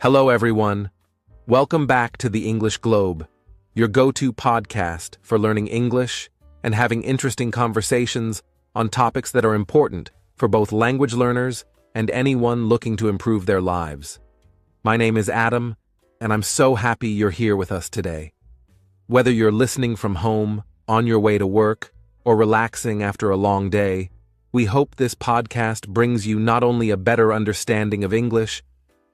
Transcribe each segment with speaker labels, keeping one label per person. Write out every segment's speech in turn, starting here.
Speaker 1: Hello, everyone. Welcome back to the English Globe, your go-to podcast for learning English and having interesting conversations on topics that are important for both language learners and anyone looking to improve their lives. My name is Adam, and I'm so happy you're here with us today. Whether you're listening from home, on your way to work, or relaxing after a long day, we hope this podcast brings you not only a better understanding of English,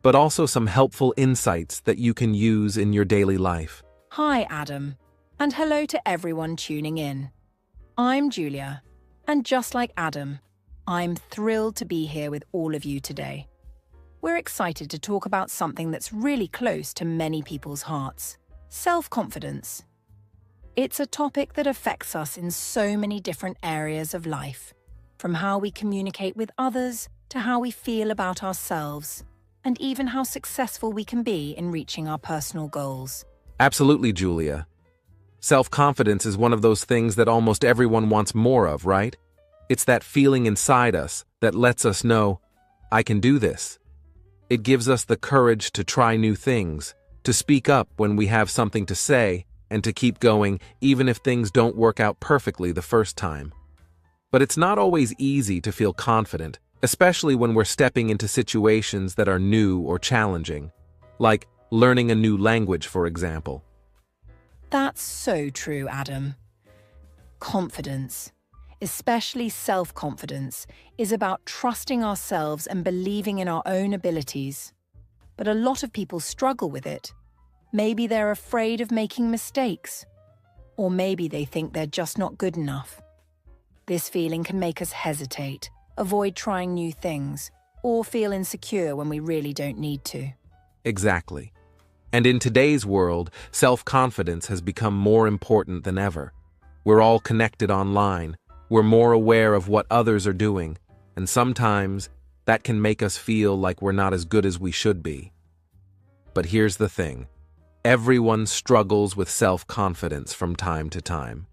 Speaker 1: but also some helpful insights that you can use in your daily life.
Speaker 2: Hi, Adam, and hello to everyone tuning in. I'm Julia, and just like Adam, I'm thrilled to be here with all of you today. We're excited to talk about something that's really close to many people's hearts: self-confidence. It's a topic that affects us in so many different areas of life, from how we communicate with others to how we feel about ourselves, and even how successful we can be in reaching our personal goals.
Speaker 1: Absolutely, Julia. Self-confidence is one of those things that almost everyone wants more of, right? It's that feeling inside us that lets us know, I can do this. It gives us the courage to try new things, to speak up when we have something to say, and to keep going even if things don't work out perfectly the first time. But it's not always easy to feel confident, especially when we're stepping into situations that are new or challenging, like learning a new language, for example.
Speaker 2: That's so true, Adam. Confidence, especially self-confidence, is about trusting ourselves and believing in our own abilities. But a lot of people struggle with it. Maybe they're afraid of making mistakes, or maybe they think they're just not good enough. This feeling can make us hesitate, avoid trying new things, or feel insecure when we really don't need to.
Speaker 1: Exactly. And in today's world, self-confidence has become more important than ever. We're all connected online. We're more aware of what others are doing, and sometimes that can make us feel like we're not as good as we should be. But here's the thing. Everyone struggles with self-confidence from time to time.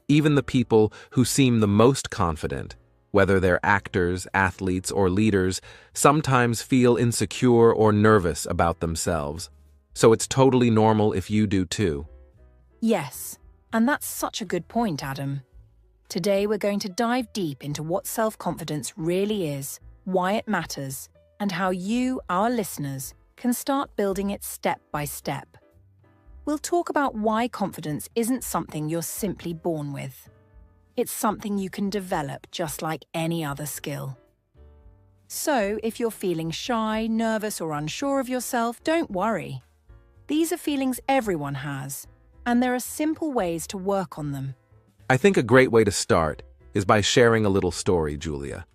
Speaker 1: Even the people who seem the most confident, whether they're actors, athletes, or leaders, sometimes feel insecure or nervous about themselves. So it's totally normal if you do too.
Speaker 2: Yes, and that's such a good point, Adam. Today we're going to dive deep into what self-confidence really is, why it matters, and how you, our listeners, can start building it step by step. We'll talk about why confidence isn't something you're simply born with. It's something you can develop just like any other skill. So, if you're feeling shy, nervous, or unsure of yourself, don't worry. These are feelings everyone has, and there are simple ways to work on them.
Speaker 1: I think a great way to start is by sharing a little story, Julia.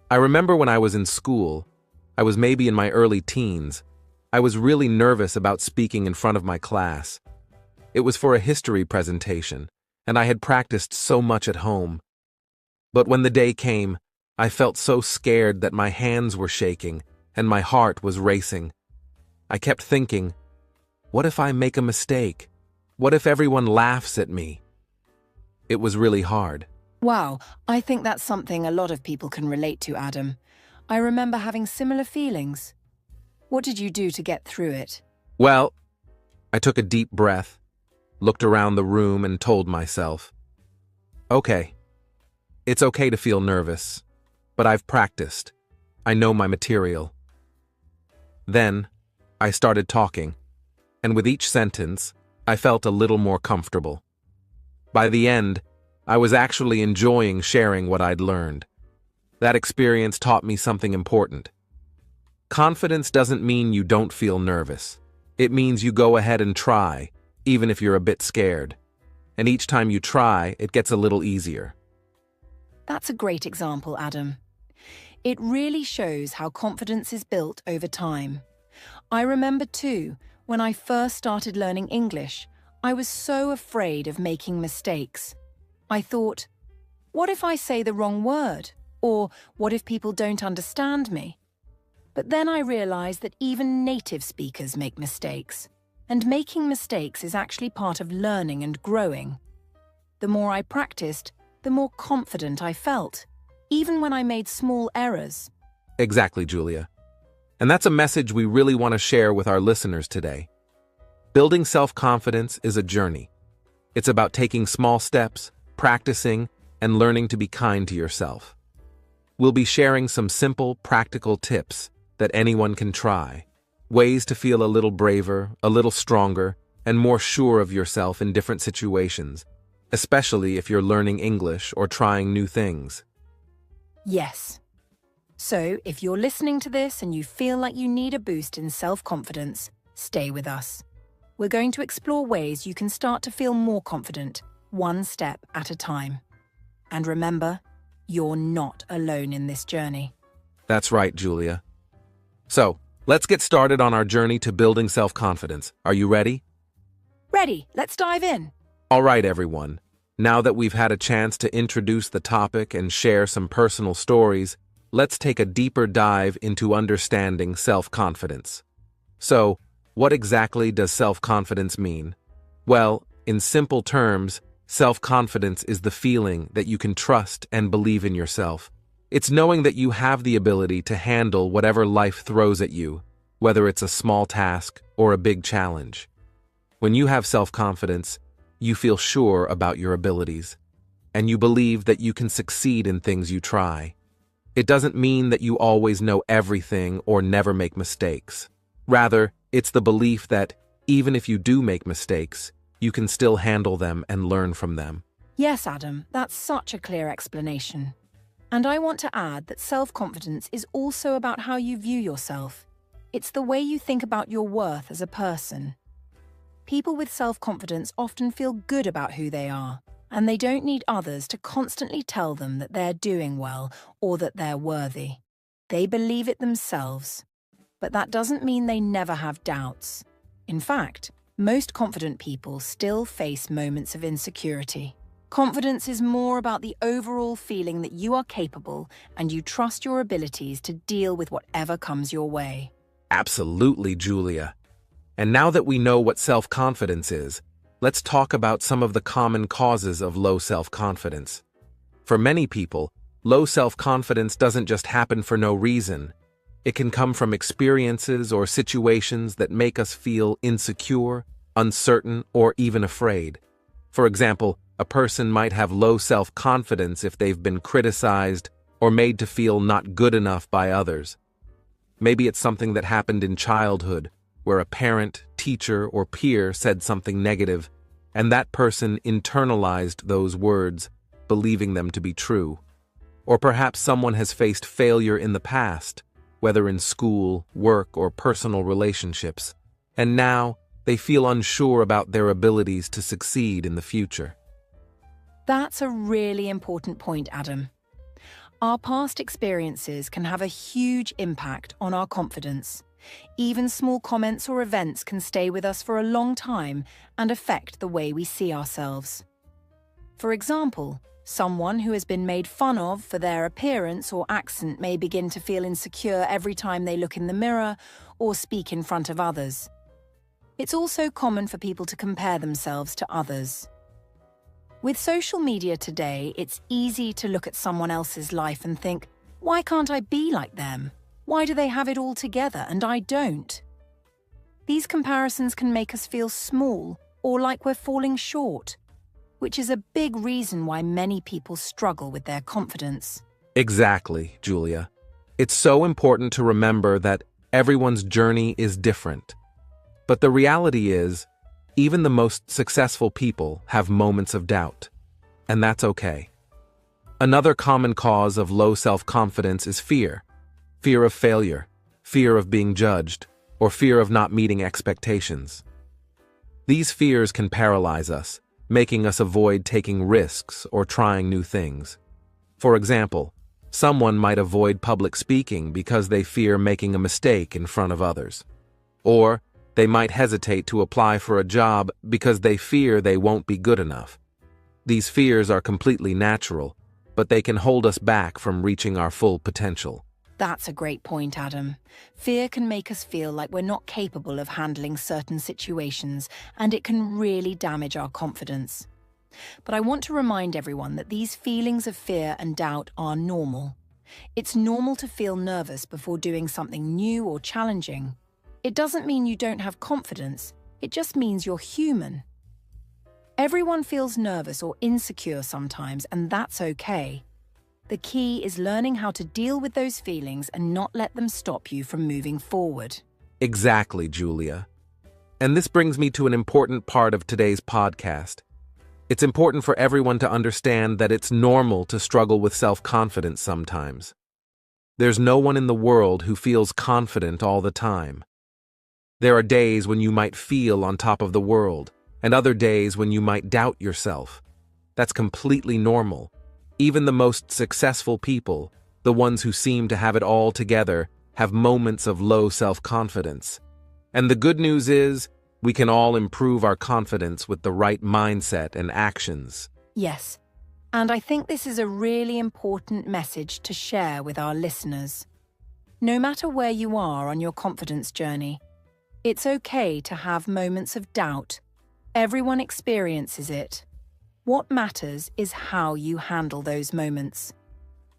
Speaker 1: I remember when I was in school, I was maybe in my early teens, I was really nervous about speaking in front of my class. It was for a history presentation, and I had practiced so much at home. But when the day came, I felt so scared that my hands were shaking and my heart was racing. I kept thinking, what if I make a mistake? What if everyone laughs at me? It was really hard.
Speaker 2: Wow, I think that's something a lot of people can relate to, Adam. I remember having similar feelings. What did you do to get through it?
Speaker 1: Well, I took a deep breath, looked around the room and told myself, okay, it's okay to feel nervous, but I've practiced. I know my material. Then, I started talking, and with each sentence, I felt a little more comfortable. By the end, I was actually enjoying sharing what I'd learned. That experience taught me something important. Confidence doesn't mean you don't feel nervous. It means you go ahead and try, even if you're a bit scared. And each time you try, it gets a little easier.
Speaker 2: That's a great example, Adam. It really shows how confidence is built over time. I remember too, when I first started learning English, I was so afraid of making mistakes. I thought, what if I say the wrong word? Or what if people don't understand me? But then I realized that even native speakers make mistakes. And making mistakes is actually part of learning and growing. The more I practiced, the more confident I felt, even when I made small errors.
Speaker 1: Exactly, Julia. And that's a message we really want to share with our listeners today. Building self-confidence is a journey. It's about taking small steps, practicing, and learning to be kind to yourself. We'll be sharing some simple, practical tips that anyone can try. Ways to feel a little braver, a little stronger, and more sure of yourself in different situations, especially if you're learning English or trying new things.
Speaker 2: Yes. So, if you're listening to this and you feel like you need a boost in self-confidence, stay with us. We're going to explore ways you can start to feel more confident, one step at a time. And remember, you're not alone in this journey.
Speaker 1: That's right, Julia. So, let's get started on our journey to building self-confidence. Are you ready?
Speaker 2: Ready, let's dive in.
Speaker 1: All right, everyone. Now that we've had a chance to introduce the topic and share some personal stories, let's take a deeper dive into understanding self-confidence. So, what exactly does self-confidence mean? Well, in simple terms, self-confidence is the feeling that you can trust and believe in yourself. It's knowing that you have the ability to handle whatever life throws at you, whether it's a small task or a big challenge. When you have self-confidence, you feel sure about your abilities, and you believe that you can succeed in things you try. It doesn't mean that you always know everything or never make mistakes. Rather, it's the belief that, even if you do make mistakes, you can still handle them and learn from them.
Speaker 2: Yes, Adam, that's such a clear explanation. And I want to add that self-confidence is also about how you view yourself. It's the way you think about your worth as a person. People with self-confidence often feel good about who they are, and they don't need others to constantly tell them that they're doing well or that they're worthy. They believe it themselves. But that doesn't mean they never have doubts. In fact, most confident people still face moments of insecurity. Confidence is more about the overall feeling that you are capable and you trust your abilities to deal with whatever comes your way.
Speaker 1: Absolutely, Julia. And now that we know what self-confidence is, let's talk about some of the common causes of low self-confidence. For many people, low self-confidence doesn't just happen for no reason. It can come from experiences or situations that make us feel insecure, uncertain, or even afraid. For example, a person might have low self-confidence if they've been criticized or made to feel not good enough by others. Maybe it's something that happened in childhood, where a parent, teacher, or peer said something negative, and that person internalized those words, believing them to be true. Or perhaps someone has faced failure in the past, whether in school, work, or personal relationships, and now they feel unsure about their abilities to succeed in the future.
Speaker 2: That's a really important point, Adam. Our past experiences can have a huge impact on our confidence. Even small comments or events can stay with us for a long time and affect the way we see ourselves. For example, someone who has been made fun of for their appearance or accent may begin to feel insecure every time they look in the mirror or speak in front of others. It's also common for people to compare themselves to others. With social media today, it's easy to look at someone else's life and think, why can't I be like them? Why do they have it all together and I don't? These comparisons can make us feel small or like we're falling short, which is a big reason why many people struggle with their confidence.
Speaker 1: Exactly, Julia. It's so important to remember that everyone's journey is different. But the reality is, even the most successful people have moments of doubt, and that's okay. Another common cause of low self-confidence is fear. Fear of failure, fear of being judged, or fear of not meeting expectations. These fears can paralyze us, making us avoid taking risks or trying new things. For example, someone might avoid public speaking because they fear making a mistake in front of others. Or they might hesitate to apply for a job because they fear they won't be good enough. These fears are completely natural, but they can hold us back from reaching our full potential.
Speaker 2: That's a great point, Adam. Fear can make us feel like we're not capable of handling certain situations, and it can really damage our confidence. But I want to remind everyone that these feelings of fear and doubt are normal. It's normal to feel nervous before doing something new or challenging. It doesn't mean you don't have confidence, it just means you're human. Everyone feels nervous or insecure sometimes, and that's okay. The key is learning how to deal with those feelings and not let them stop you from moving forward.
Speaker 1: Exactly, Julia. And this brings me to an important part of today's podcast. It's important for everyone to understand that it's normal to struggle with self-confidence sometimes. There's no one in the world who feels confident all the time. There are days when you might feel on top of the world, and other days when you might doubt yourself. That's completely normal. Even the most successful people, the ones who seem to have it all together, have moments of low self-confidence. And the good news is, we can all improve our confidence with the right mindset and actions.
Speaker 2: Yes, and I think this is a really important message to share with our listeners. No matter where you are on your confidence journey, it's okay to have moments of doubt. Everyone experiences it. What matters is how you handle those moments.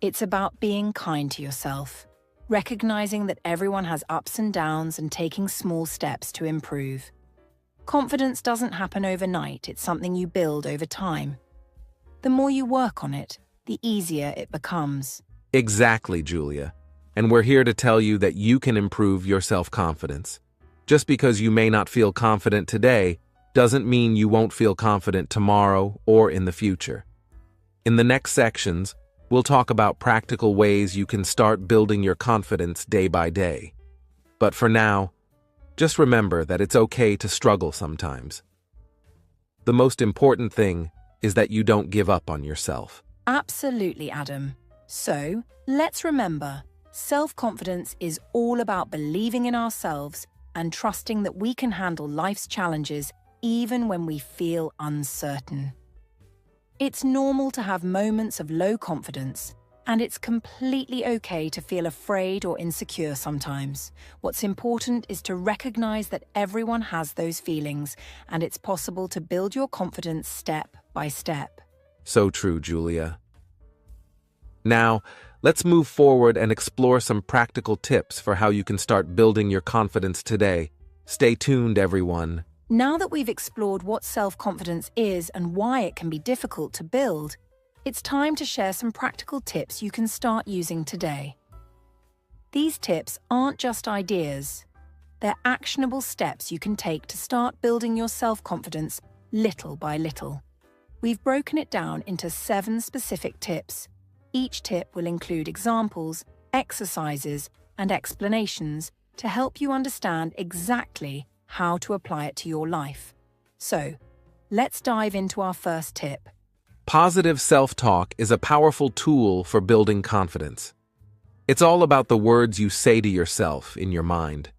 Speaker 2: It's about being kind to yourself, recognizing that everyone has ups and downs and taking small steps to improve. Confidence doesn't happen overnight, it's something you build over time. The more you work on it, the easier it becomes.
Speaker 1: Exactly, Julia. And we're here to tell you that you can improve your self-confidence. Just because you may not feel confident today doesn't mean you won't feel confident tomorrow or in the future. In the next sections, we'll talk about practical ways you can start building your confidence day by day. But for now, just remember that it's okay to struggle sometimes. The most important thing is that you don't give up on yourself.
Speaker 2: Absolutely, Adam. So, let's remember, self-confidence is all about believing in ourselves and trusting that we can handle life's challenges even when we feel uncertain. It's normal to have moments of low confidence, and it's completely okay to feel afraid or insecure sometimes. What's important is to recognize that everyone has those feelings, and it's possible to build your confidence step by step.
Speaker 1: So true, Julia. Now, let's move forward and explore some practical tips for how you can start building your confidence today. Stay tuned, everyone.
Speaker 2: Now that we've explored what self-confidence is and why it can be difficult to build, it's time to share some practical tips you can start using today. These tips aren't just ideas. They're actionable steps you can take to start building your self-confidence little by little. We've broken it down into 7 specific tips. Each tip will include examples, exercises, and explanations to help you understand exactly how to apply it to your life. So, let's dive into our first tip.
Speaker 1: Positive self-talk is a powerful tool for building confidence. It's all about the words you say to yourself in your mind.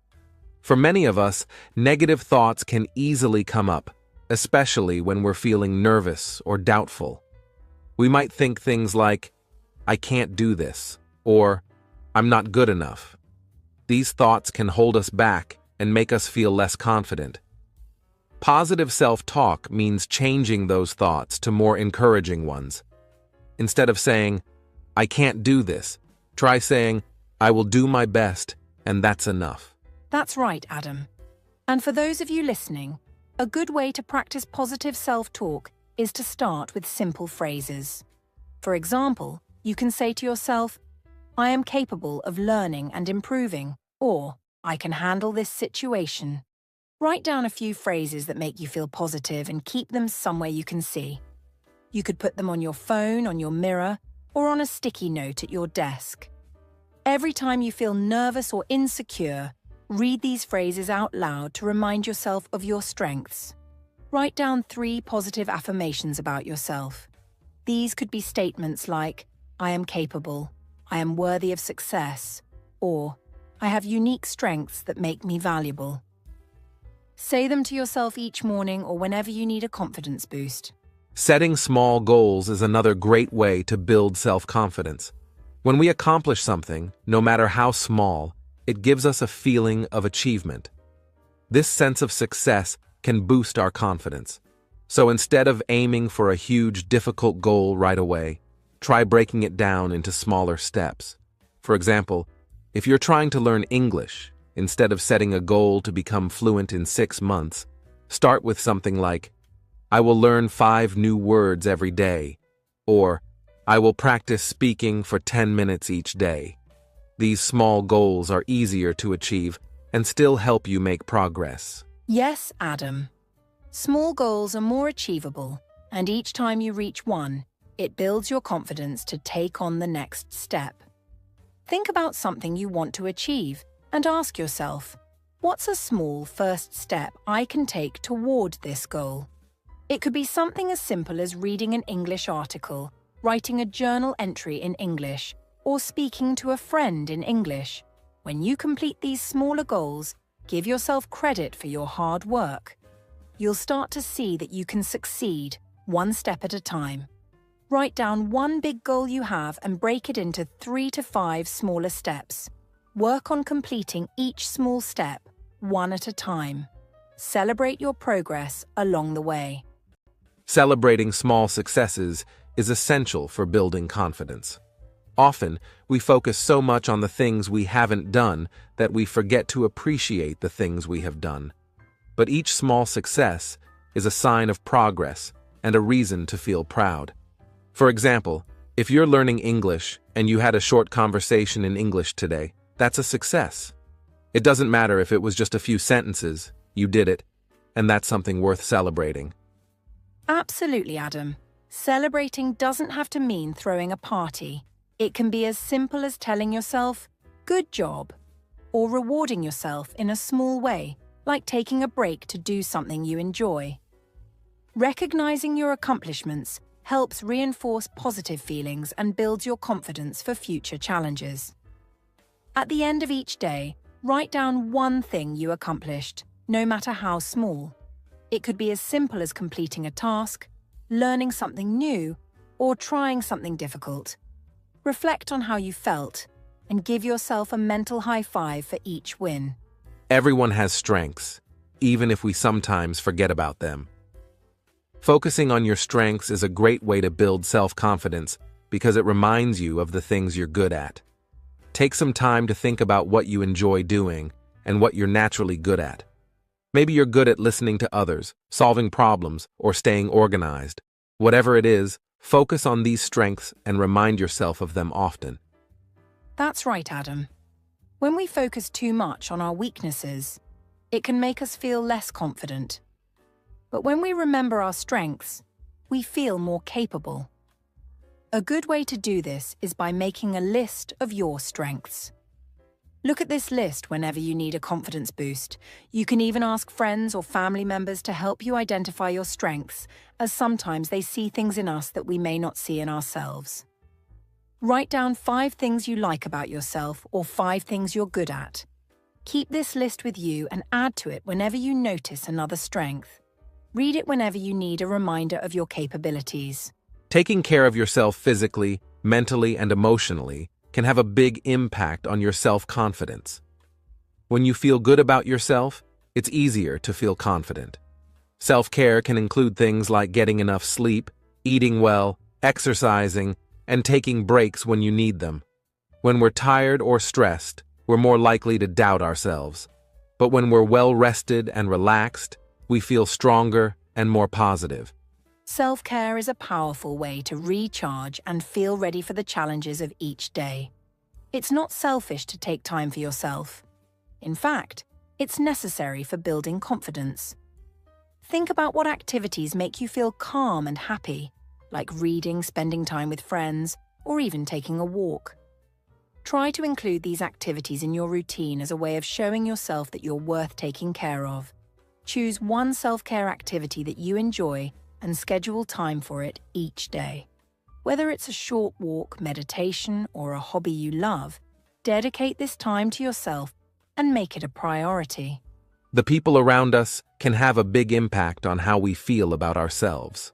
Speaker 1: For many of us, negative thoughts can easily come up, especially when we're feeling nervous or doubtful. We might think things like, "I can't do this," or "I'm not good enough." These thoughts can hold us back and make us feel less confident. Positive self-talk means changing those thoughts to more encouraging ones. Instead of saying, "I can't do this," try saying, "I will do my best, and that's enough."
Speaker 2: That's right, Adam. And for those of you listening, a good way to practice positive self-talk is to start with simple phrases. For example, you can say to yourself, "I am capable of learning and improving," or "I can handle this situation." Write down a few phrases that make you feel positive and keep them somewhere you can see. You could put them on your phone, on your mirror, or on a sticky note at your desk. Every time you feel nervous or insecure, read these phrases out loud to remind yourself of your strengths. Write down 3 positive affirmations about yourself. These could be statements like, "I am capable," "I am worthy of success," or "I have unique strengths that make me valuable." Say them to yourself each morning or whenever you need a confidence boost.
Speaker 1: Setting small goals is another great way to build self-confidence. When we accomplish something, no matter how small, it gives us a feeling of achievement. This sense of success can boost our confidence. So instead of aiming for a huge, difficult goal right away, try breaking it down into smaller steps. For example, if you're trying to learn English, instead of setting a goal to become fluent in 6 months, start with something like, I will learn 5 new words every day, or I will practice speaking for 10 minutes each day. These small goals are easier to achieve and still help you make progress.
Speaker 2: Yes, Adam. Small goals are more achievable, and each time you reach one, it builds your confidence to take on the next step. Think about something you want to achieve and ask yourself, what's a small first step I can take toward this goal? It could be something as simple as reading an English article, writing a journal entry in English, or speaking to a friend in English. When you complete these smaller goals, give yourself credit for your hard work. You'll start to see that you can succeed one step at a time. Write down one big goal you have and break it into 3 to 5 smaller steps. Work on completing each small step, one at a time. Celebrate your progress along the way.
Speaker 1: Celebrating small successes is essential for building confidence. Often, we focus so much on the things we haven't done that we forget to appreciate the things we have done. But each small success is a sign of progress and a reason to feel proud. For example, if you're learning English and you had a short conversation in English today, that's a success. It doesn't matter if it was just a few sentences, you did it, and that's something worth celebrating.
Speaker 2: Absolutely, Adam. Celebrating doesn't have to mean throwing a party. It can be as simple as telling yourself, "Good job," or rewarding yourself in a small way, like taking a break to do something you enjoy. Recognizing your accomplishments helps reinforce positive feelings and builds your confidence for future challenges. At the end of each day, write down one thing you accomplished, no matter how small. It could be as simple as completing a task, learning something new, or trying something difficult. Reflect on how you felt and give yourself a mental high five for each win.
Speaker 1: Everyone has strengths, even if we sometimes forget about them. Focusing on your strengths is a great way to build self-confidence because it reminds you of the things you're good at. Take some time to think about what you enjoy doing and what you're naturally good at. Maybe you're good at listening to others, solving problems, or staying organized. Whatever it is, focus on these strengths and remind yourself of them often.
Speaker 2: That's right, Adam. When we focus too much on our weaknesses, it can make us feel less confident. But when we remember our strengths, we feel more capable. A good way to do this is by making a list of your strengths. Look at this list whenever you need a confidence boost. You can even ask friends or family members to help you identify your strengths, as sometimes they see things in us that we may not see in ourselves. Write down 5 things you like about yourself or 5 things you're good at. Keep this list with you and add to it whenever you notice another strength. Read it whenever you need a reminder of your capabilities.
Speaker 1: Taking care of yourself physically, mentally, and emotionally can have a big impact on your self-confidence. When you feel good about yourself, it's easier to feel confident. Self-care can include things like getting enough sleep, eating well, exercising, and taking breaks when you need them. When we're tired or stressed, we're more likely to doubt ourselves. But when we're well-rested and relaxed, we feel stronger and more positive.
Speaker 2: Self-care is a powerful way to recharge and feel ready for the challenges of each day. It's not selfish to take time for yourself. In fact, it's necessary for building confidence. Think about what activities make you feel calm and happy, like reading, spending time with friends, or even taking a walk. Try to include these activities in your routine as a way of showing yourself that you're worth taking care of. Choose one self-care activity that you enjoy and schedule time for it each day. Whether it's a short walk, meditation, or a hobby you love, dedicate this time to yourself and make it a priority.
Speaker 1: The people around us can have a big impact on how we feel about ourselves.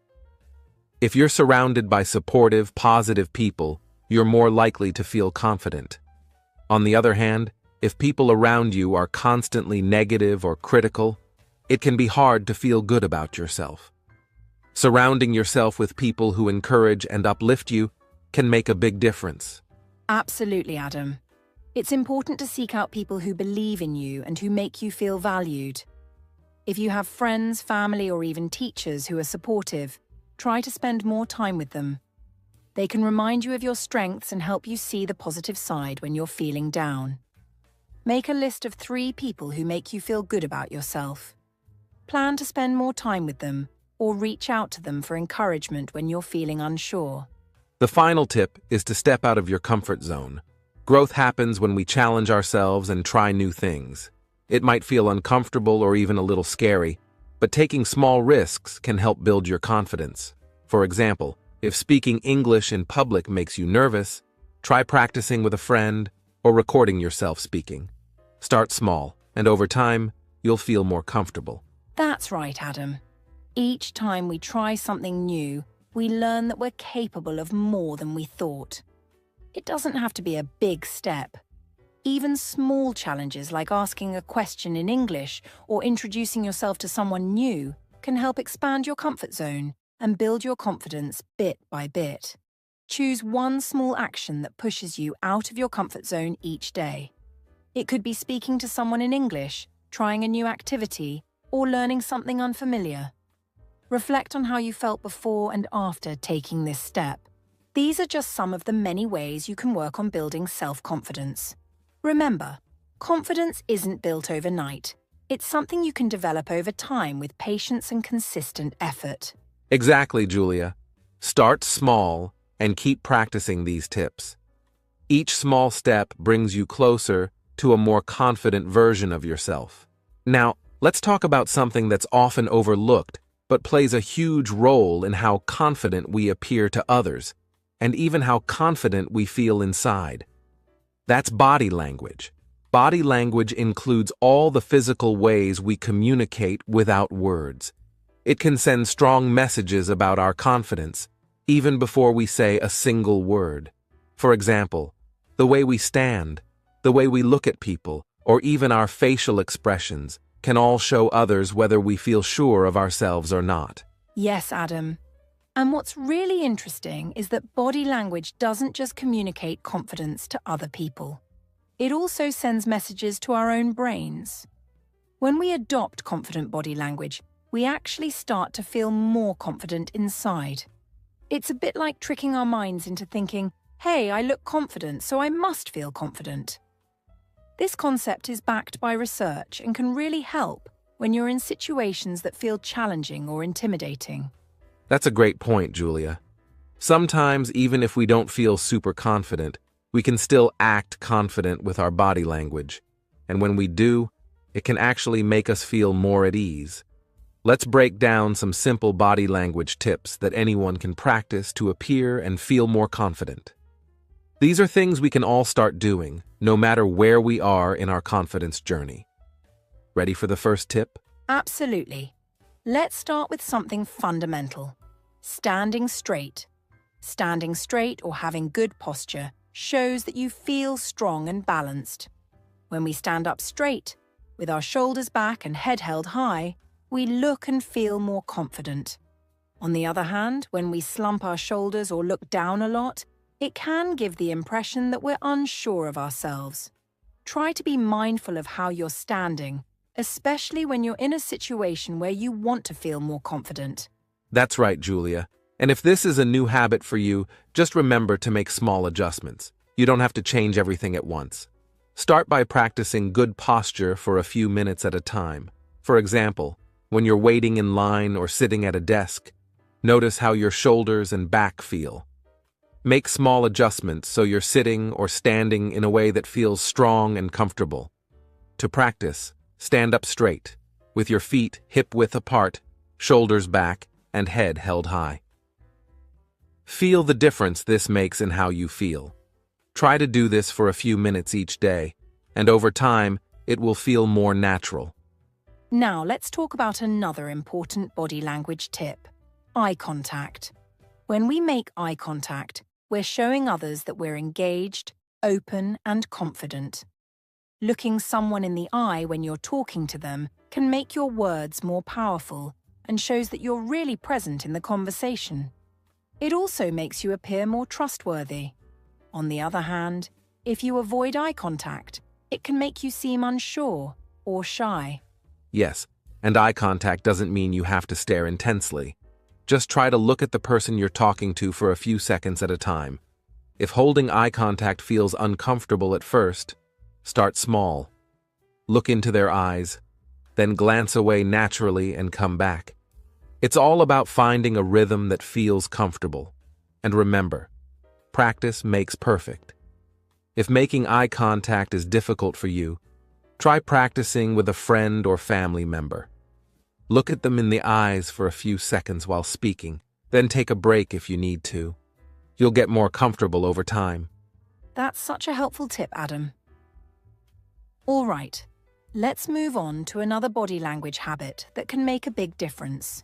Speaker 1: If you're surrounded by supportive, positive people, you're more likely to feel confident. On the other hand, if people around you are constantly negative or critical, it can be hard to feel good about yourself. Surrounding yourself with people who encourage and uplift you can make a big difference.
Speaker 2: Absolutely, Adam. It's important to seek out people who believe in you and who make you feel valued. If you have friends, family, or even teachers who are supportive, try to spend more time with them. They can remind you of your strengths and help you see the positive side when you're feeling down. Make a list of 3 people who make you feel good about yourself. Plan to spend more time with them or reach out to them for encouragement when you're feeling unsure.
Speaker 1: The final tip is to step out of your comfort zone. Growth happens when we challenge ourselves and try new things. It might feel uncomfortable or even a little scary, but taking small risks can help build your confidence. For example, if speaking English in public makes you nervous, try practicing with a friend or recording yourself speaking. Start small, and over time, you'll feel more comfortable.
Speaker 2: That's right, Adam. Each time we try something new, we learn that we're capable of more than we thought. It doesn't have to be a big step. Even small challenges like asking a question in English or introducing yourself to someone new can help expand your comfort zone and build your confidence bit by bit. Choose one small action that pushes you out of your comfort zone each day. It could be speaking to someone in English, trying a new activity, or learning something unfamiliar. Reflect on how you felt before and after taking this step. These are just some of the many ways you can work on building self-confidence. Remember, confidence isn't built overnight. It's something you can develop over time with patience and consistent effort.
Speaker 1: Exactly, Julia. Start small and keep practicing these tips. Each small step brings you closer to a more confident version of yourself. Now, let's talk about something that's often overlooked but plays a huge role in how confident we appear to others, and even how confident we feel inside. That's body language. Body language includes all the physical ways we communicate without words. It can send strong messages about our confidence, even before we say a single word. For example, the way we stand, the way we look at people, or even our facial expressions can all show others whether we feel sure of ourselves or not.
Speaker 2: Yes, Adam. And what's really interesting is that body language doesn't just communicate confidence to other people. It also sends messages to our own brains. When we adopt confident body language, we actually start to feel more confident inside. It's a bit like tricking our minds into thinking, hey, I look confident, so I must feel confident. This concept is backed by research and can really help when you're in situations that feel challenging or intimidating.
Speaker 1: That's a great point, Julia. Sometimes, even if we don't feel super confident, we can still act confident with our body language. And when we do, it can actually make us feel more at ease. Let's break down some simple body language tips that anyone can practice to appear and feel more confident. These are things we can all start doing, no matter where we are in our confidence journey. Ready for the first tip?
Speaker 2: Absolutely. Let's start with something fundamental. Standing straight. Standing straight or having good posture shows that you feel strong and balanced. When we stand up straight, with our shoulders back and head held high, we look and feel more confident. On the other hand, when we slump our shoulders or look down a lot, it can give the impression that we're unsure of ourselves. Try to be mindful of how you're standing, especially when you're in a situation where you want to feel more confident.
Speaker 1: That's right, Julia. And if this is a new habit for you, just remember to make small adjustments. You don't have to change everything at once. Start by practicing good posture for a few minutes at a time. For example, when you're waiting in line or sitting at a desk, notice how your shoulders and back feel. Make small adjustments so you're sitting or standing in a way that feels strong and comfortable. To practice, stand up straight, with your feet hip-width apart, shoulders back, and head held high. Feel the difference this makes in how you feel. Try to do this for a few minutes each day, and over time, it will feel more natural.
Speaker 2: Now let's talk about another important body language tip: eye contact. When we make eye contact, we're showing others that we're engaged, open, and confident. Looking someone in the eye when you're talking to them can make your words more powerful and shows that you're really present in the conversation. It also makes you appear more trustworthy. On the other hand, if you avoid eye contact, it can make you seem unsure or shy.
Speaker 1: Yes, and eye contact doesn't mean you have to stare intensely. Just try to look at the person you're talking to for a few seconds at a time. If holding eye contact feels uncomfortable at first, start small. Look into their eyes, then glance away naturally and come back. It's all about finding a rhythm that feels comfortable. And remember, practice makes perfect. If making eye contact is difficult for you, try practicing with a friend or family member. Look at them in the eyes for a few seconds while speaking, then take a break if you need to. You'll get more comfortable over time.
Speaker 2: That's such a helpful tip, Adam. All right, let's move on to another body language habit that can make a big difference: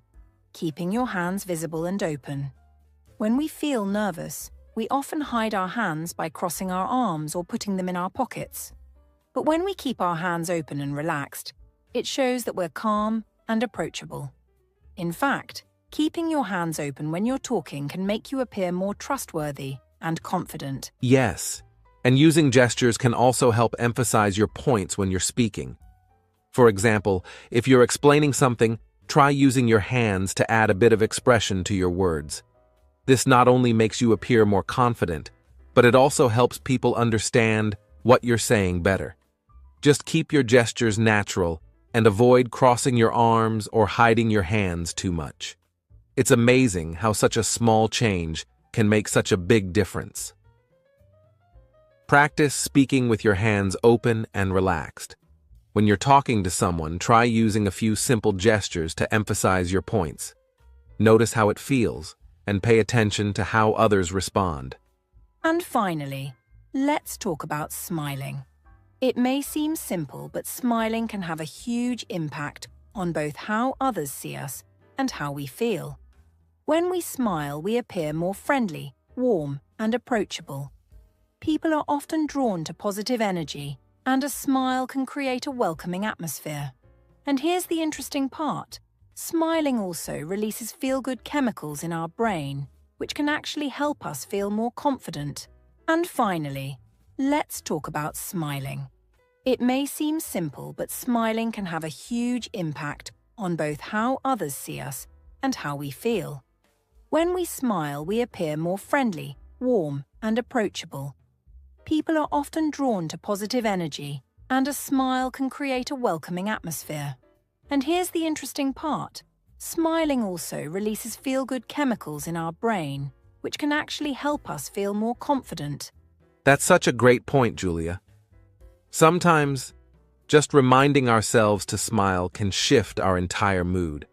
Speaker 2: keeping your hands visible and open. When we feel nervous, we often hide our hands by crossing our arms or putting them in our pockets. But when we keep our hands open and relaxed, it shows that we're calm and approachable. In fact, keeping your hands open when you're talking can make you appear more trustworthy and confident.
Speaker 1: Yes, and using gestures can also help emphasize your points when you're speaking. For example, if you're explaining something, try using your hands to add a bit of expression to your words. This not only makes you appear more confident, but it also helps people understand what you're saying better. Just keep your gestures natural and avoid crossing your arms or hiding your hands too much. It's amazing how such a small change can make such a big difference. Practice speaking with your hands open and relaxed. When you're talking to someone, try using a few simple gestures to emphasize your points. Notice how it feels, and pay attention to how others respond.
Speaker 2: And finally, let's talk about smiling. It may seem simple, but smiling can have a huge impact on both how others see us and how we feel. When we smile, we appear more friendly, warm, and approachable. People are often drawn to positive energy, and a smile can create a welcoming atmosphere. And here's the interesting part. Smiling also releases feel-good chemicals in our brain, which can actually help us feel more confident. And finally, let's talk about smiling. It may seem simple, but smiling can have a huge impact on both how others see us and how we feel. When we smile, we appear more friendly, warm, and approachable. People are often drawn to positive energy, and a smile can create a welcoming atmosphere. And here's the interesting part. Smiling also releases feel-good chemicals in our brain, which can actually help us feel more confident.
Speaker 1: That's such a great point, Julia. Sometimes, just reminding ourselves to smile can shift our entire mood.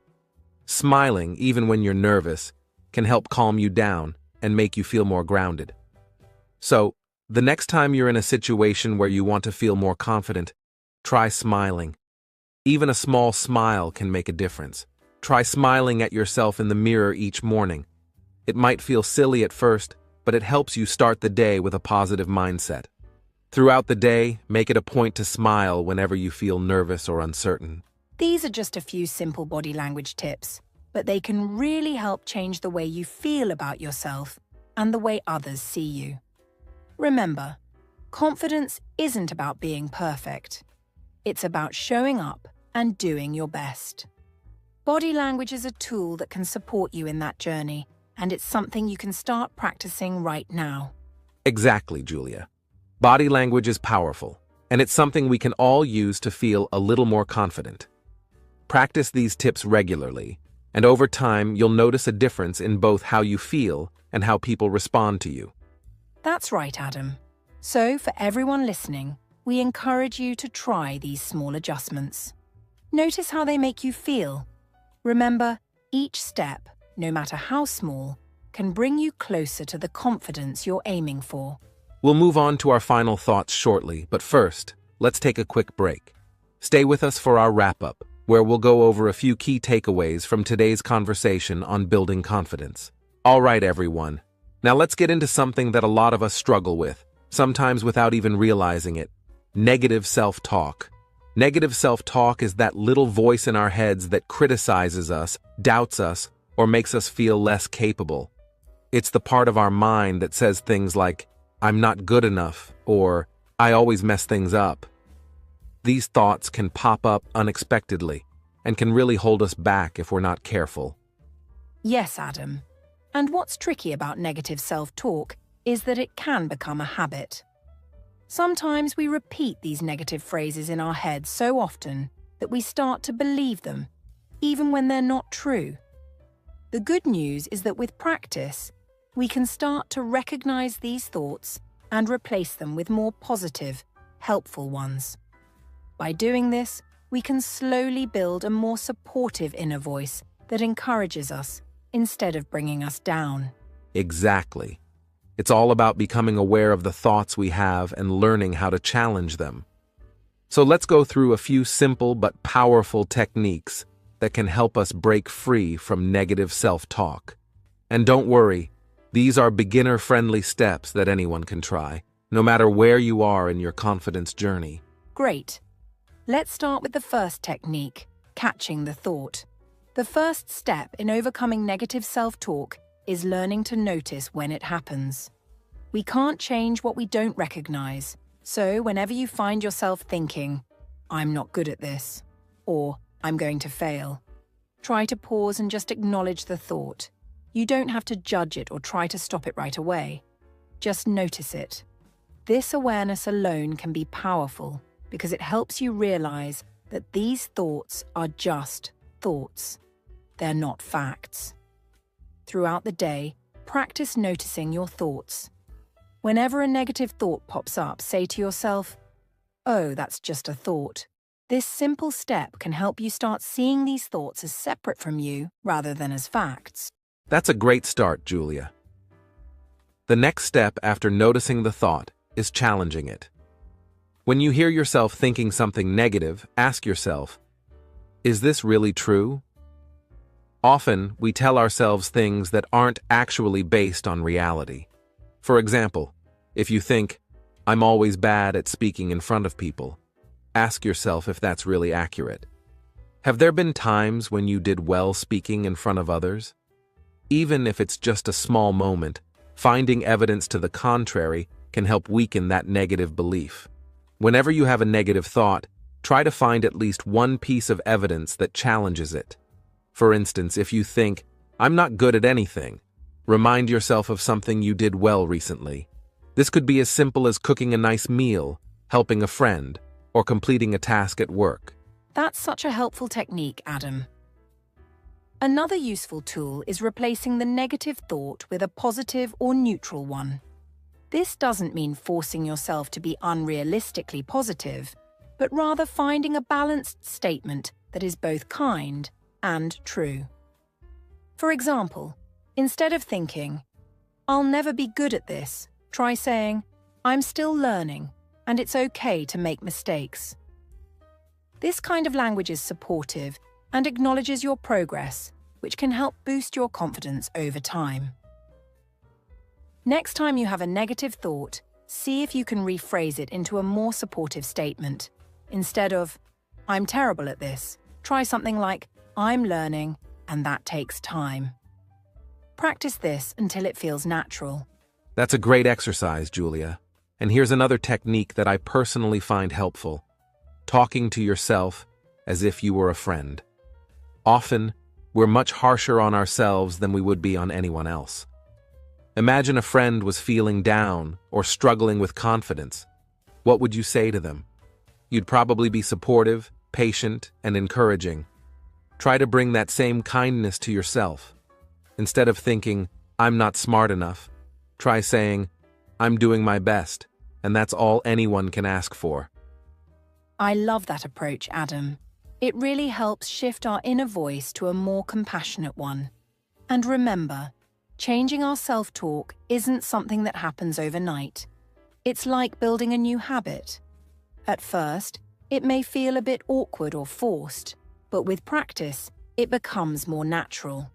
Speaker 1: Smiling, even when you're nervous, can help calm you down and make you feel more grounded. So, the next time you're in a situation where you want to feel more confident, try smiling. Even a small smile can make a difference. Try smiling at yourself in the mirror each morning. It might feel silly at first, but it helps you start the day with a positive mindset. Throughout the day, make it a point to smile whenever you feel nervous or uncertain.
Speaker 2: These are just a few simple body language tips, but they can really help change the way you feel about yourself and the way others see you. Remember, confidence isn't about being perfect. It's about showing up and doing your best. Body language is a tool that can support you in that journey, and it's something you can start practicing right now.
Speaker 1: Exactly, Julia. Body language is powerful, and it's something we can all use to feel a little more confident. Practice these tips regularly, and over time you'll notice a difference in both how you feel and how people respond to you.
Speaker 2: That's right, Adam. So, for everyone listening, we encourage you to try these small adjustments. Notice how they make you feel. Remember, each step, no matter how small, can bring you closer to the confidence you're aiming for.
Speaker 1: We'll move on to our final thoughts shortly, but first, let's take a quick break. Stay with us for our wrap-up, where we'll go over a few key takeaways from today's conversation on building confidence. All right, everyone. Now let's get into something that a lot of us struggle with, sometimes without even realizing it: negative self-talk. Negative self-talk is that little voice in our heads that criticizes us, doubts us, or makes us feel less capable. It's the part of our mind that says things like, I'm not good enough, or I always mess things up. These thoughts can pop up unexpectedly and can really hold us back if we're not careful.
Speaker 2: Yes, Adam. And what's tricky about negative self-talk is that it can become a habit. Sometimes we repeat these negative phrases in our heads so often that we start to believe them, even when they're not true. The good news is that with practice, we can start to recognize these thoughts and replace them with more positive, helpful ones. By doing this, we can slowly build a more supportive inner voice that encourages us instead of bringing us down.
Speaker 1: Exactly. It's all about becoming aware of the thoughts we have and learning how to challenge them. So let's go through a few simple but powerful techniques that can help us break free from negative self-talk. And don't worry, these are beginner-friendly steps that anyone can try, no matter where you are in your confidence journey.
Speaker 2: Great. Let's start with the first technique, catching the thought. The first step in overcoming negative self-talk is learning to notice when it happens. We can't change what we don't recognize, so whenever you find yourself thinking, "I'm not good at this," or "I'm going to fail," try to pause and just acknowledge the thought. You don't have to judge it or try to stop it right away. Just notice it. This awareness alone can be powerful because it helps you realize that these thoughts are just thoughts. They're not facts. Throughout the day, practice noticing your thoughts. Whenever a negative thought pops up, say to yourself, "Oh, that's just a thought." This simple step can help you start seeing these thoughts as separate from you rather than as facts.
Speaker 1: That's a great start, Julia. The next step after noticing the thought is challenging it. When you hear yourself thinking something negative, ask yourself, "Is this really true?" Often, we tell ourselves things that aren't actually based on reality. For example, if you think, "I'm always bad at speaking in front of people," ask yourself if that's really accurate. Have there been times when you did well speaking in front of others? Even if it's just a small moment, finding evidence to the contrary can help weaken that negative belief. Whenever you have a negative thought, try to find at least one piece of evidence that challenges it. For instance, if you think, "I'm not good at anything," remind yourself of something you did well recently. This could be as simple as cooking a nice meal, helping a friend, or completing a task at work.
Speaker 2: That's such a helpful technique, Adam. Another useful tool is replacing the negative thought with a positive or neutral one. This doesn't mean forcing yourself to be unrealistically positive, but rather finding a balanced statement that is both kind and true. For example, instead of thinking, "I'll never be good at this," try saying, "I'm still learning, and it's okay to make mistakes." This kind of language is supportive and acknowledges your progress, which can help boost your confidence over time. Next time you have a negative thought, see if you can rephrase it into a more supportive statement. Instead of, "I'm terrible at this," try something like, "I'm learning, and that takes time." Practice this until it feels natural.
Speaker 1: That's a great exercise, Julia. And here's another technique that I personally find helpful: talking to yourself as if you were a friend. Often, we're much harsher on ourselves than we would be on anyone else. Imagine a friend was feeling down or struggling with confidence. What would you say to them? You'd probably be supportive, patient, and encouraging. Try to bring that same kindness to yourself. Instead of thinking, "I'm not smart enough," try saying, "I'm doing my best, and that's all anyone can ask for."
Speaker 2: I love that approach, Adam. It really helps shift our inner voice to a more compassionate one. And remember, changing our self-talk isn't something that happens overnight. It's like building a new habit. At first, it may feel a bit awkward or forced, but with practice, it becomes more natural.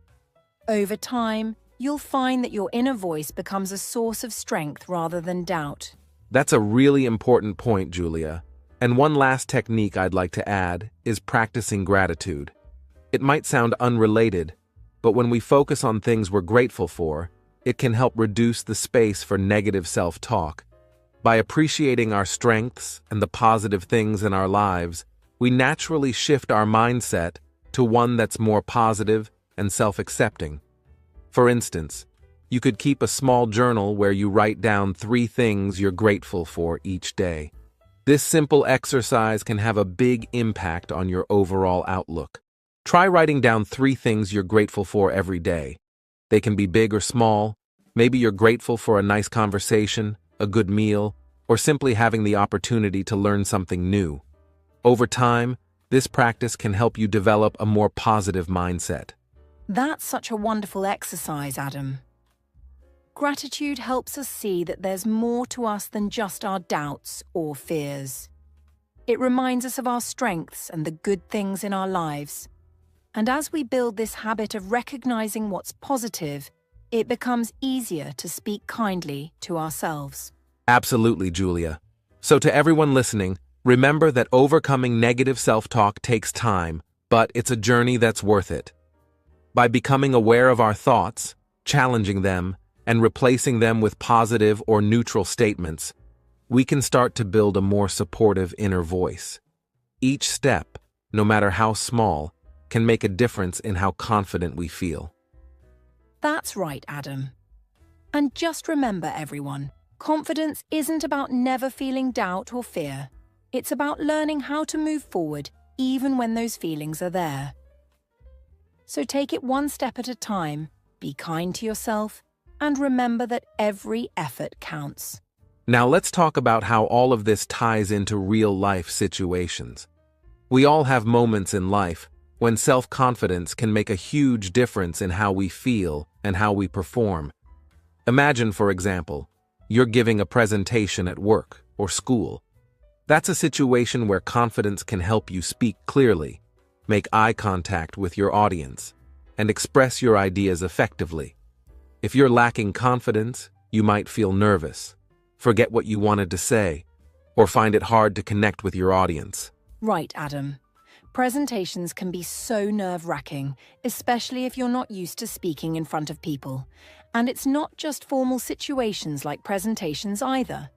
Speaker 2: Over time, you'll find that your inner voice becomes a source of strength rather than doubt.
Speaker 1: That's a really important point, Julia. And one last technique I'd like to add is practicing gratitude. It might sound unrelated, but when we focus on things we're grateful for, it can help reduce the space for negative self-talk. By appreciating our strengths and the positive things in our lives, we naturally shift our mindset to one that's more positive and self-accepting. For instance, you could keep a small journal where you write down 3 things you're grateful for each day. This simple exercise can have a big impact on your overall outlook. Try writing down 3 things you're grateful for every day. They can be big or small. Maybe you're grateful for a nice conversation, a good meal, or simply having the opportunity to learn something new. Over time, this practice can help you develop a more positive mindset.
Speaker 2: That's such a wonderful exercise, Adam. Gratitude helps us see that there's more to us than just our doubts or fears. It reminds us of our strengths and the good things in our lives. And as we build this habit of recognizing what's positive, it becomes easier to speak kindly to ourselves.
Speaker 1: Absolutely, Julia. So to everyone listening, remember that overcoming negative self-talk takes time, but it's a journey that's worth it. By becoming aware of our thoughts, challenging them, and replacing them with positive or neutral statements, we can start to build a more supportive inner voice. Each step, no matter how small, can make a difference in how confident we feel.
Speaker 2: That's right, Adam. And just remember, everyone, confidence isn't about never feeling doubt or fear. It's about learning how to move forward even when those feelings are there. So take it one step at a time, be kind to yourself, and remember that every effort counts.
Speaker 1: Now let's talk about how all of this ties into real-life situations. We all have moments in life when self-confidence can make a huge difference in how we feel and how we perform. Imagine, for example, you're giving a presentation at work or school. That's a situation where confidence can help you speak clearly, make eye contact with your audience, and express your ideas effectively. If you're lacking confidence, you might feel nervous, forget what you wanted to say, or find it hard to connect with your audience.
Speaker 2: Right, Adam. Presentations can be so nerve-wracking, especially if you're not used to speaking in front of people. And it's not just formal situations like presentations either.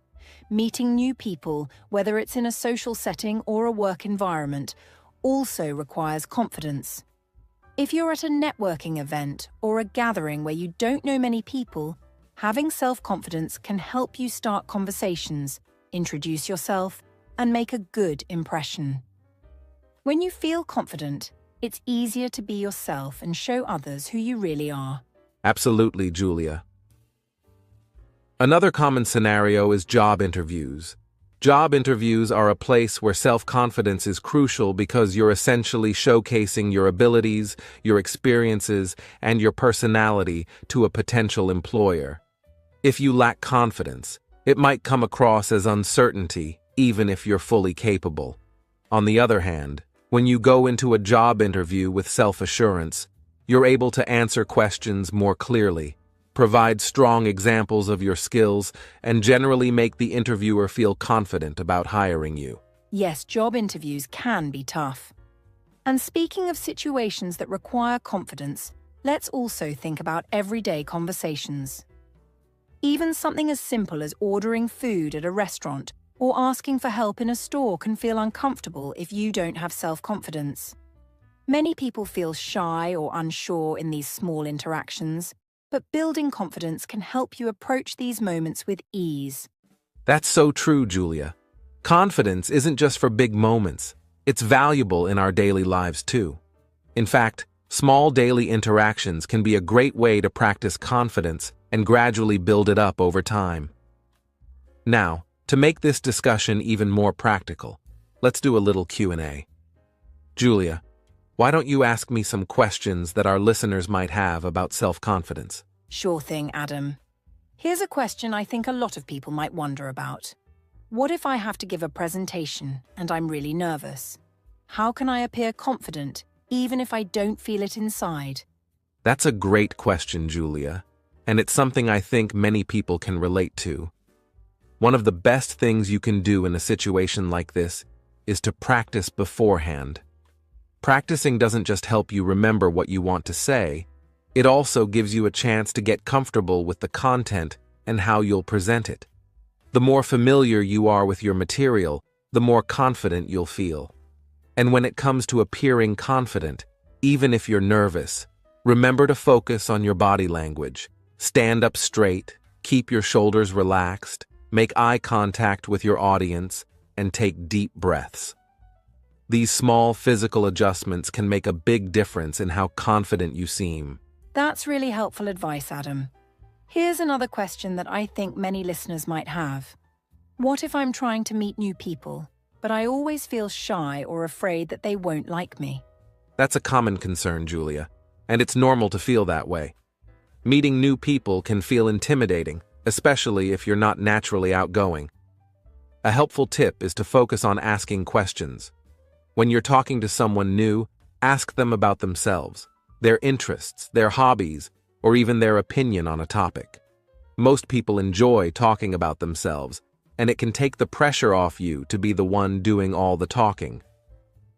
Speaker 2: Meeting new people, whether it's in a social setting or a work environment, also requires confidence. If you're at a networking event or a gathering where you don't know many people, having self-confidence can help you start conversations, introduce yourself, and make a good impression. When you feel confident, it's easier to be yourself and show others who you really are.
Speaker 1: Absolutely, Julia. Another common scenario is job interviews. Job interviews are a place where self-confidence is crucial because you're essentially showcasing your abilities, your experiences, and your personality to a potential employer. If you lack confidence, it might come across as uncertainty, even if you're fully capable. On the other hand, when you go into a job interview with self-assurance, you're able to answer questions more clearly, provide strong examples of your skills, and generally make the interviewer feel confident about hiring you.
Speaker 2: Yes, job interviews can be tough. And speaking of situations that require confidence, let's also think about everyday conversations. Even something as simple as ordering food at a restaurant or asking for help in a store can feel uncomfortable if you don't have self-confidence. Many people feel shy or unsure in these small interactions, but building confidence can help you approach these moments with ease.
Speaker 1: That's so true, Julia. Confidence isn't just for big moments. It's valuable in our daily lives too. In fact, small daily interactions can be a great way to practice confidence and gradually build it up over time. Now, to make this discussion even more practical, let's do a little Q&A. Julia, why don't you ask me some questions that our listeners might have about self-confidence?
Speaker 2: Sure thing, Adam. Here's a question I think a lot of people might wonder about. What if I have to give a presentation and I'm really nervous? How can I appear confident even if I don't feel it inside?
Speaker 1: That's a great question, Julia, and it's something I think many people can relate to. One of the best things you can do in a situation like this is to practice beforehand. Practicing doesn't just help you remember what you want to say, It also gives you a chance to get comfortable with the content and how you'll present it. The more familiar you are with your material, the more confident you'll feel. And when it comes to appearing confident, even if you're nervous, remember to focus on your body language. Stand up straight, keep your shoulders relaxed, make eye contact with your audience, and take deep breaths. These small physical adjustments can make a big difference in how confident you seem.
Speaker 2: That's really helpful advice, Adam. Here's another question that I think many listeners might have. What if I'm trying to meet new people, but I always feel shy or afraid that they won't like me?
Speaker 1: That's a common concern, Julia, and it's normal to feel that way. Meeting new people can feel intimidating, especially if you're not naturally outgoing. A helpful tip is to focus on asking questions. When you're talking to someone new, ask them about themselves, their interests, their hobbies, or even their opinion on a topic. Most people enjoy talking about themselves, and it can take the pressure off you to be the one doing all the talking.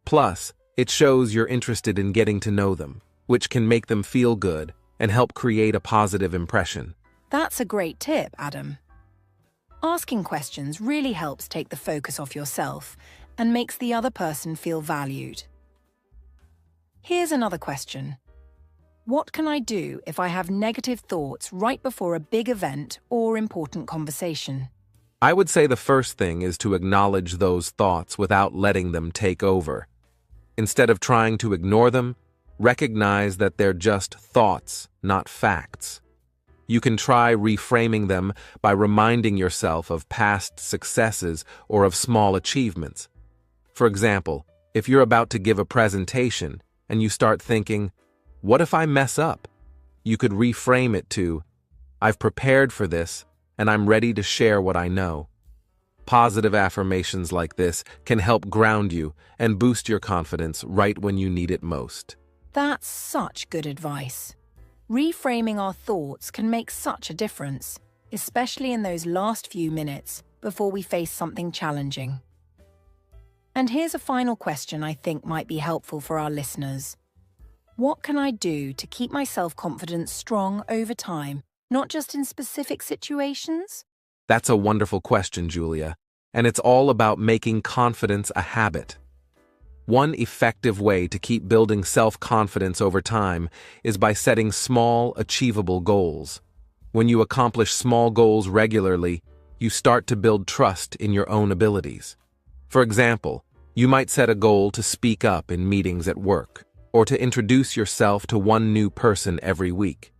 Speaker 1: Plus, it shows you're interested in getting to know them, which can make them feel good and help create a positive impression.
Speaker 2: That's a great tip, Adam. Asking questions really helps take the focus off yourself and makes the other person feel valued. Here's another question. What can I do if I have negative thoughts right before a big event or important conversation?
Speaker 1: I would say the first thing is to acknowledge those thoughts without letting them take over. Instead of trying to ignore them, recognize that they're just thoughts, not facts. You can try reframing them by reminding yourself of past successes or of small achievements. For example, if you're about to give a presentation and you start thinking, "What if I mess up?" You could reframe it to, "I've prepared for this and I'm ready to share what I know." Positive affirmations like this can help ground you and boost your confidence right when you need it most.
Speaker 2: That's such good advice. Reframing our thoughts can make such a difference, especially in those last few minutes before we face something challenging. And here's a final question I think might be helpful for our listeners. What can I do to keep my self-confidence strong over time, not just in specific situations?
Speaker 1: That's a wonderful question, Julia, and it's all about making confidence a habit. One effective way to keep building self-confidence over time is by setting small, achievable goals. When you accomplish small goals regularly, you start to build trust in your own abilities. For example, you might set a goal to speak up in meetings at work, or to introduce yourself to one new person every week.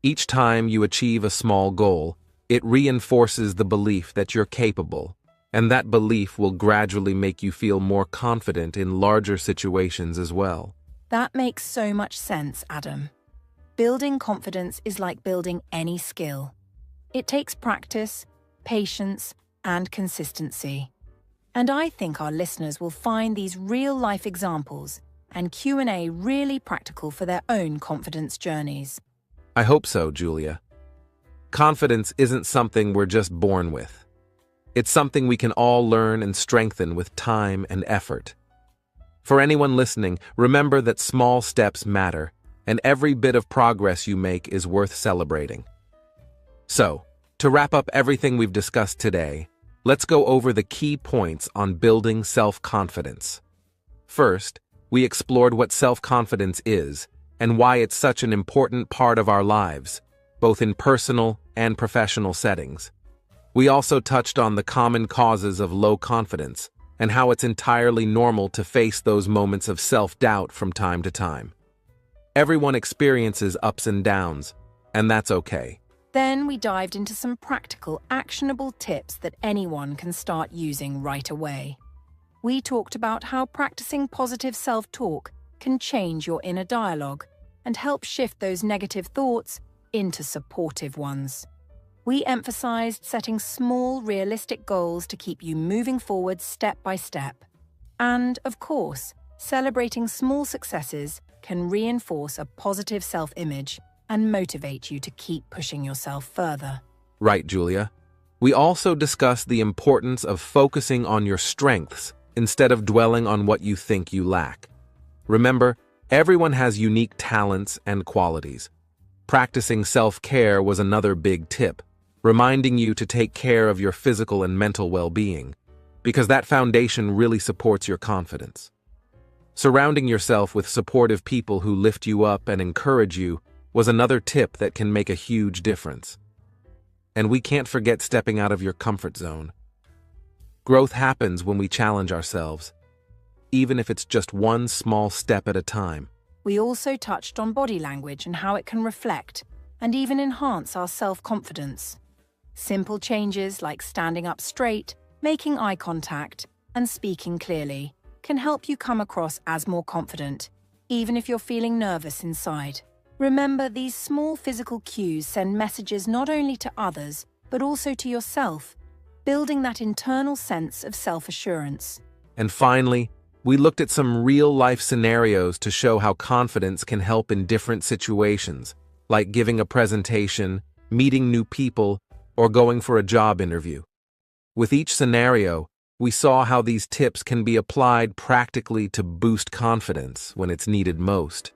Speaker 1: Each time you achieve a small goal, it reinforces the belief that you're capable, and that belief will gradually make you feel more confident in larger situations as well.
Speaker 2: That makes so much sense, Adam. Building confidence is like building any skill. It takes practice, patience, and consistency. And I think our listeners will find these real-life examples and Q&A really practical for their own confidence journeys.
Speaker 1: I hope so, Julia. Confidence isn't something we're just born with. It's something we can all learn and strengthen with time and effort. For anyone listening, remember that small steps matter, and every bit of progress you make is worth celebrating. So, to wrap up everything we've discussed today, let's go over the key points on building self-confidence. First, we explored what self-confidence is and why it's such an important part of our lives, both in personal and professional settings. We also touched on the common causes of low confidence and how it's entirely normal to face those moments of self-doubt from time to time. Everyone experiences ups and downs, and that's okay.
Speaker 2: Then we dived into some practical, actionable tips that anyone can start using right away. We talked about how practicing positive self-talk can change your inner dialogue and help shift those negative thoughts into supportive ones. We emphasized setting small, realistic goals to keep you moving forward step by step. And, of course, celebrating small successes can reinforce a positive self-image and motivate you to keep pushing yourself further.
Speaker 1: Right, Julia. We also discussed the importance of focusing on your strengths instead of dwelling on what you think you lack. Remember, everyone has unique talents and qualities. Practicing self-care was another big tip, reminding you to take care of your physical and mental well-being, because that foundation really supports your confidence. Surrounding yourself with supportive people who lift you up and encourage you was another tip that can make a huge difference. And we can't forget stepping out of your comfort zone. Growth happens when we challenge ourselves, even if it's just one small step at a time.
Speaker 2: We also touched on body language and how it can reflect and even enhance our self-confidence. Simple changes like standing up straight, making eye contact, and speaking clearly can help you come across as more confident, even if you're feeling nervous inside. Remember, these small physical cues send messages not only to others, but also to yourself, building that internal sense of self-assurance.
Speaker 1: And finally, we looked at some real-life scenarios to show how confidence can help in different situations, like giving a presentation, meeting new people, or going for a job interview. With each scenario, we saw how these tips can be applied practically to boost confidence when it's needed most.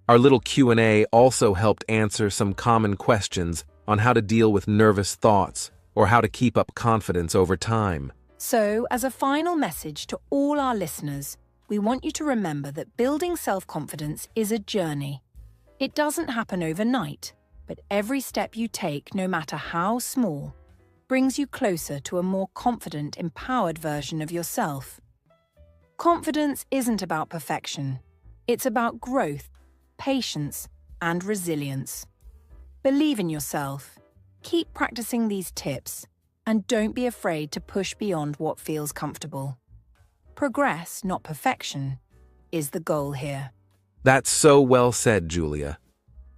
Speaker 1: Our little Q&A also helped answer some common questions on how to deal with nervous thoughts or how to keep up confidence over time.
Speaker 2: So, as a final message to all our listeners, we want you to remember that building self-confidence is a journey. It doesn't happen overnight, but every step you take, no matter how small, brings you closer to a more confident, empowered version of yourself. Confidence isn't about perfection. It's about growth, patience, and resilience. Believe in yourself. Keep practicing these tips, and don't be afraid to push beyond what feels comfortable. Progress, not perfection, is the goal here.
Speaker 1: That's so well said, Julia.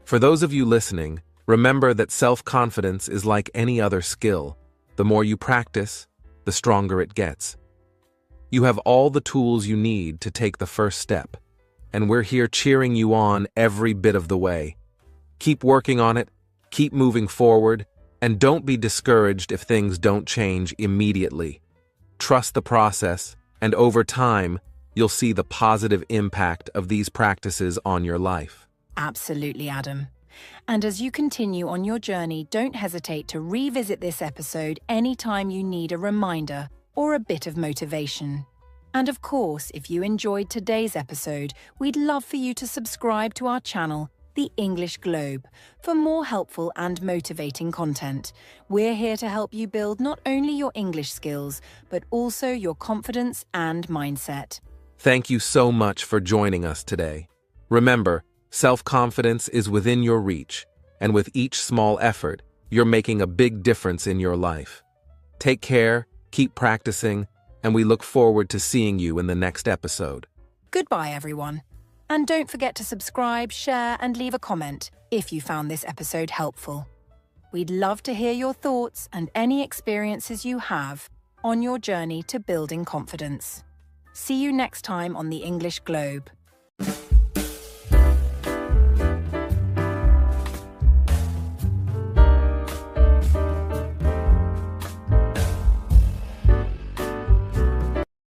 Speaker 1: For those of you listening, remember that self-confidence is like any other skill. The more you practice, the stronger it gets. You have all the tools you need to take the first step, and we're here cheering you on every bit of the way. Keep working on it, keep moving forward, and don't be discouraged if things don't change immediately. Trust the process, and over time, you'll see the positive impact of these practices on your life.
Speaker 2: Absolutely, Adam. And as you continue on your journey, don't hesitate to revisit this episode anytime you need a reminder or a bit of motivation. And of course, if you enjoyed today's episode, we'd love for you to subscribe to our channel, The English Globe, for more helpful and motivating content. We're here to help you build not only your English skills, but also your confidence and mindset.
Speaker 1: Thank you so much for joining us today. Remember, self-confidence is within your reach, and with each small effort, you're making a big difference in your life. Take care, keep practicing, and we look forward to seeing you in the next episode.
Speaker 2: Goodbye, everyone. And don't forget to subscribe, share, and leave a comment if you found this episode helpful. We'd love to hear your thoughts and any experiences you have on your journey to building confidence. See you next time on The English Globe.